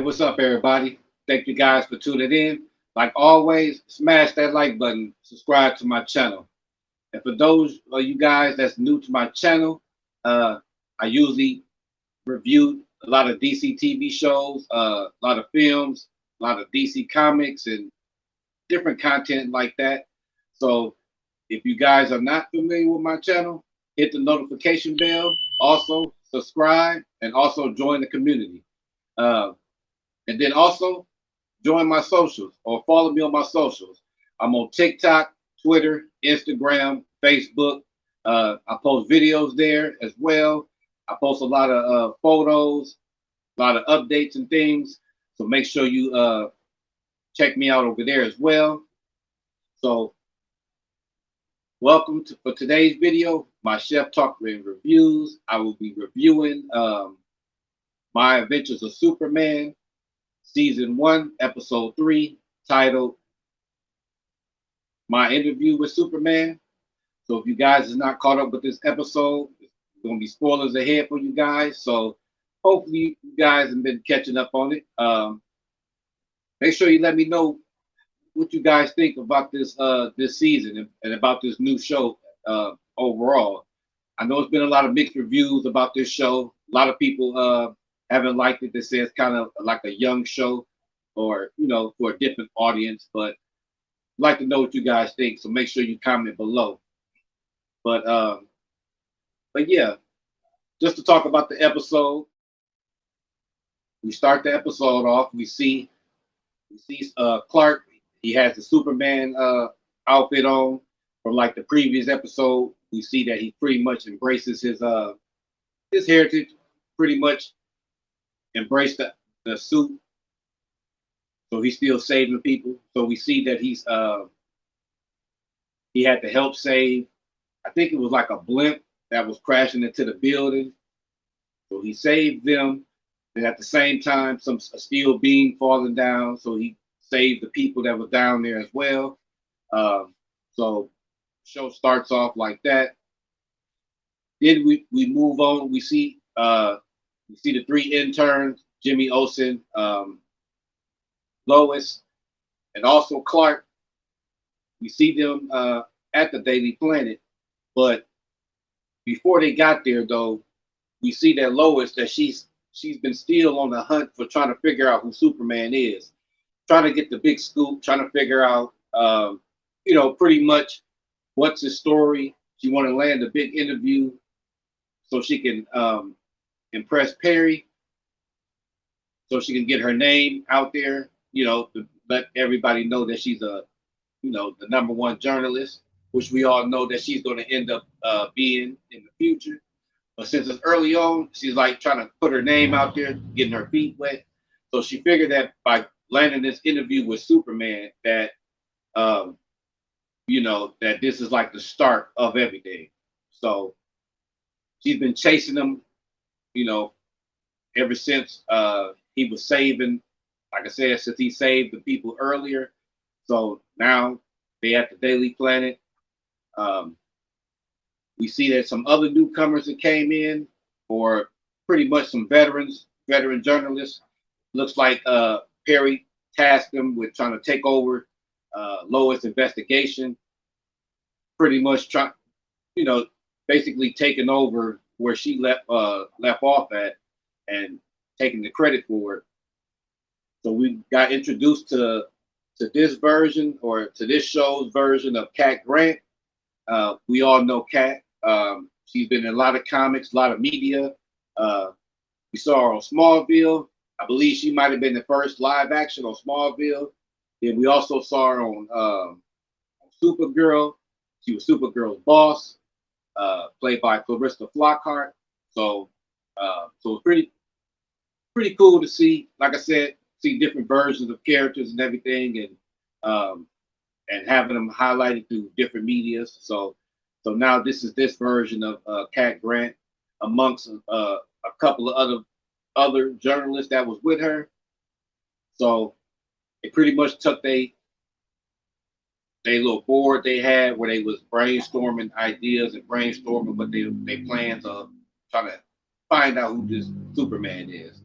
What's up, everybody? Thank you guys for tuning in. Like always, smash that like button, subscribe to my channel. And for those of you guys that's new to my channel, I usually review a lot of DC TV shows, a lot of films, a lot of DC comics, and different content like that. So if you guys are not familiar with my channel, hit the notification bell, also subscribe, and also join the community. Uh, and then also join my socials or follow me on my socials. I'm on TikTok, Twitter, Instagram, Facebook. I post videos there as well. I post a lot of photos, a lot of updates and things. So make sure you check me out over there as well. So welcome for today's video, my Chef Talk and Reviews. I will be reviewing My Adventures of Superman, Season 1, Episode 3, titled My Interview with Superman. So if you guys is not caught up with this episode, there's going to be spoilers ahead for you guys. So hopefully you guys have been catching up on it. Make sure you let me know what you guys think about this season and about this new show overall. I know it's been a lot of mixed reviews about this show. A lot of people haven't liked it. They say it's kind of like a young show, or for a different audience. But I'd like to know what you guys think. So make sure you comment below. But yeah, just to talk about the episode, we start the episode off. We see Clark. He has the Superman outfit on from like the previous episode. We see that he pretty much embraces his heritage, pretty much embraced the suit. So he's still saving people. So we see that he had to help save, I think it was like a blimp that was crashing into the building. So he saved them. And at the same time, a steel beam falling down. So he saved the people that were down there as well. So the show starts off like that. Then we move on. We see the three interns, Jimmy Olsen, Lois, and also Clark. We see them at the Daily Planet, but before they got there, though, we see that Lois, that she's been still on the hunt for trying to figure out who Superman is, trying to get the big scoop, trying to figure out, pretty much what's his story. She want to land a big interview so she can impress Perry, so she can get her name out there, to let everybody know that she's the #1 journalist, which we all know that she's going to end up being in the future. But since it's early on, she's like trying to put her name out there, getting her feet wet. So she figured that by landing this interview with Superman, that that this is like the start of everything. So she's been chasing him, ever since he was saving, like I said, since he saved the people earlier. So now they at the Daily Planet. We see that some other newcomers that came in, or pretty much some veteran journalists. Looks like Perry tasked them with trying to take over Lois' investigation. Pretty much basically taking over where she left off at, and taking the credit for it. So we got introduced to this version, or to this show's version of Cat Grant. We all know Cat. She's been in a lot of comics, a lot of media. We saw her on Smallville. I believe she might have been the first live action on Smallville. Then we also saw her on Supergirl. She was Supergirl's boss, played by Clarissa Flockhart. So it's pretty cool to see. Like I said, see different versions of characters and everything, and having them highlighted through different medias. So now this is this version of Cat Grant, amongst a couple of other journalists that was with her. So they pretty much took they little board they had, where they was brainstorming ideas and brainstorming what they plans of trying to find out who this Superman is.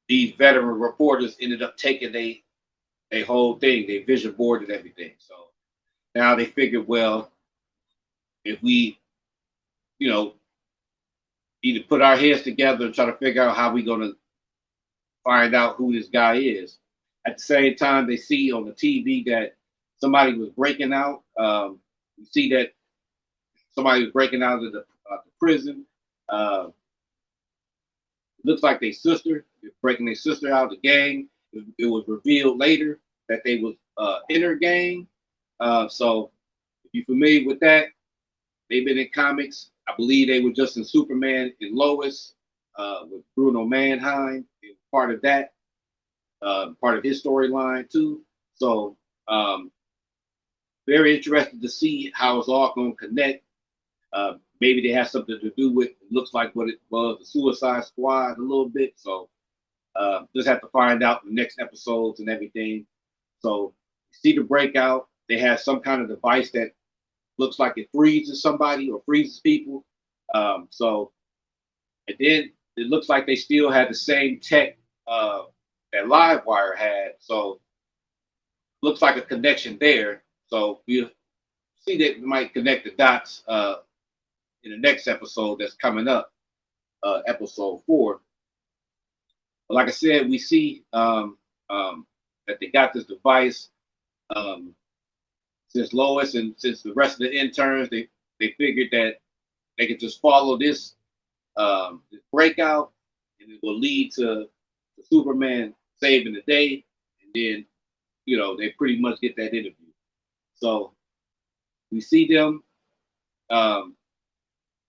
these veteran reporters ended up taking they whole thing, they vision board and everything. So now they figured, well, if we, you know, either put our heads together and try to figure out how we're gonna find out who this guy is. At the same time, they see on the TV that somebody was breaking out. You see that somebody was breaking out of the prison. Uh, looks like their sister, breaking their sister out of the gang. It was revealed later that they was inner gang. So if you're familiar with that, they've been in comics. I believe they were just in Superman and Lois with Bruno Mannheim, part of that, part of his storyline too. So very interested to see how it's all going to connect. Maybe they have something to do with, it looks like what it was, the Suicide Squad a little bit. So just have to find out the next episodes and everything. So see the breakout. They have some kind of device that looks like it freezes somebody or freezes people. So and then it looks like they still had the same tech that Livewire had. So looks like a connection there. So we'll see that we might connect the dots in the next episode that's coming up, episode 4. But like I said, we see that they got this device. Since Lois and since the rest of the interns, they figured that they could just follow this breakout, and it will lead to Superman saving the day, and then they pretty much get that interview. So we see them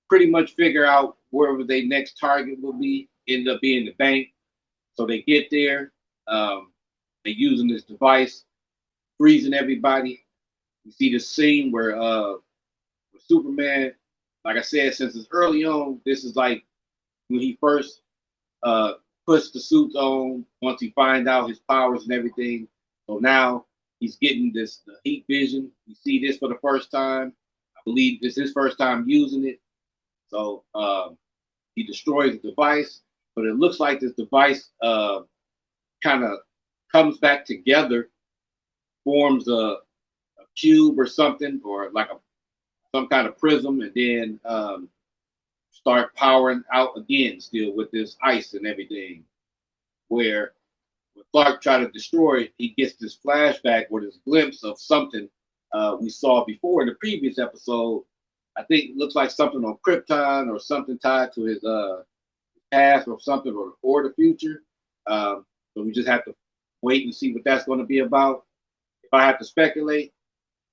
pretty much figure out wherever their next target will be, end up being the bank. So they get there, they're using this device, freezing everybody. You see this scene where Superman, like I said, since it's early on, this is like when he first puts the suits on, once he finds out his powers and everything. So now he's getting the heat vision. You see this for the first time. I believe this is his first time using it. So he destroys the device, but it looks like this device kind of comes back together, forms a cube or something, or like some kind of prism, and then start powering out again, still with this ice and everything. Where when Clark tried to destroy it, he gets this flashback with this glimpse of something we saw before in the previous episode. I think it looks like something on Krypton or something tied to his past or something, or the future. So we just have to wait and see what that's going to be about. If I have to speculate,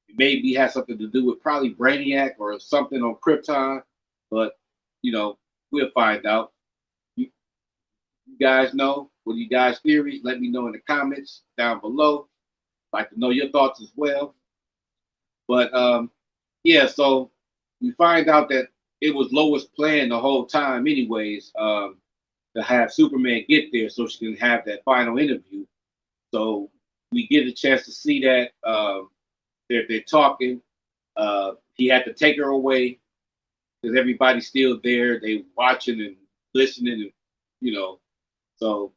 it maybe has something to do with probably Brainiac or something on Krypton, but we'll find out. You guys know. What are you guys' theories? Let me know in the comments down below. I'd like to know your thoughts as well. But yeah, so we find out that it was Lois' plan the whole time, anyways, to have Superman get there so she can have that final interview. So we get a chance to see that they're talking. He had to take her away because everybody's still there. They watching and listening, and so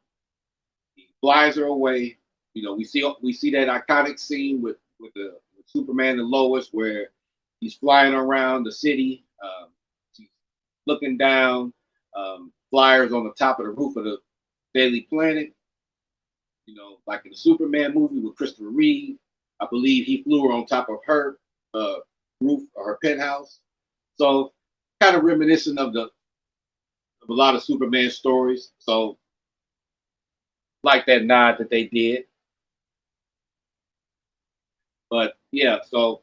he flies her away. We see that iconic scene with Superman and Lois where he's flying around the city. She's looking down. Flyers on the top of the roof of the Daily Planet. Like in the Superman movie with Christopher Reeve, I believe he flew her on top of her roof or her penthouse. So kind of reminiscent of a lot of Superman stories. So like that nod that they did. But yeah, so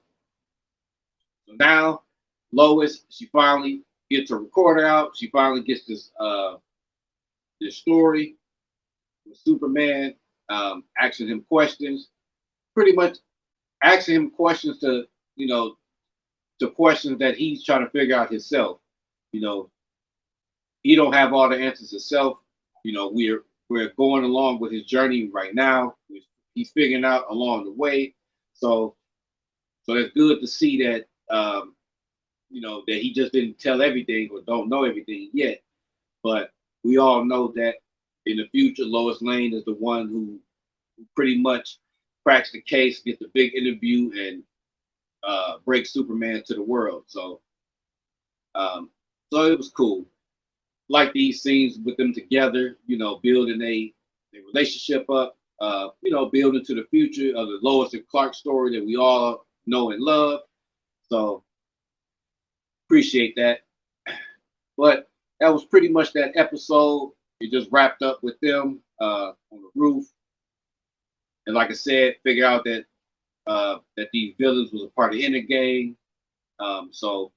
now Lois, she finally gets a recorder out. She finally gets this story with Superman, asking him questions, pretty much asking him questions to questions that he's trying to figure out himself. He don't have all the answers himself. We're going along with his journey right now. He's figuring out along the way. So it's good to see that that he just didn't tell everything or don't know everything yet. But we all know that in the future, Lois Lane is the one who pretty much cracks the case, gets a big interview, and breaks Superman to the world. Um, so it was cool. Like these scenes with them together, building a relationship up, building to the future of the Lois and Clark story that we all know and love. So appreciate that. But that was pretty much that episode. It just wrapped up with them on the roof. And like I said, figure out that that these villains was a part of Inner Gang. So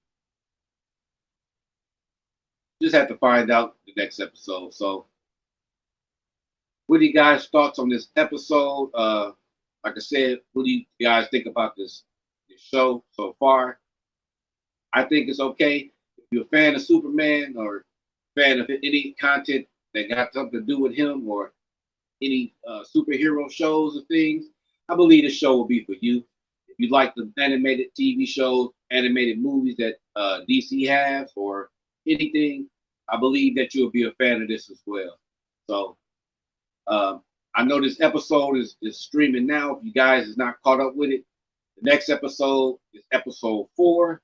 just have to find out the next episode. So what do you guys' thoughts on this episode? Like I said, what do you guys think about this show so far? I think it's okay. If you're a fan of Superman or fan of any content that got something to do with him or any superhero shows or things, I believe the show will be for you. If you like the animated TV shows, animated movies that DC has, or anything, I believe that you'll be a fan of this as well. So I know this episode is streaming now. If you guys is not caught up with it, the next episode is episode 4.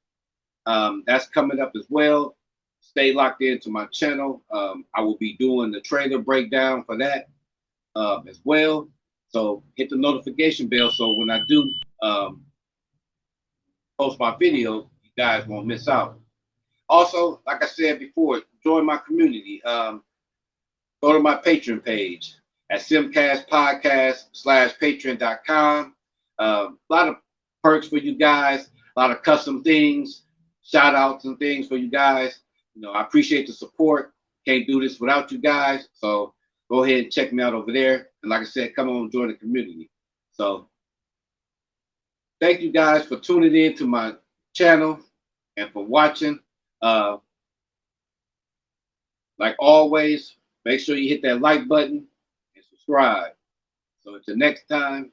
That's coming up as well. Stay locked into my channel. I will be doing the trailer breakdown for that as well. So hit the notification bell so when I do post my video, you guys won't miss out. Also, like I said before, join my community. Go to my Patreon page at SymCast Podcast/Patreon.com. A lot of perks for you guys, a lot of custom things, shout outs and things for you guys. I appreciate the support. Can't do this without you guys. So go ahead and check me out over there. And like I said, come on, join the community. So thank you guys for tuning in to my channel and for watching. Like always, make sure you hit that like button and subscribe. So until next time,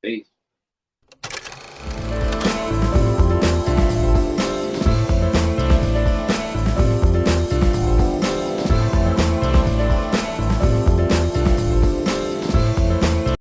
peace.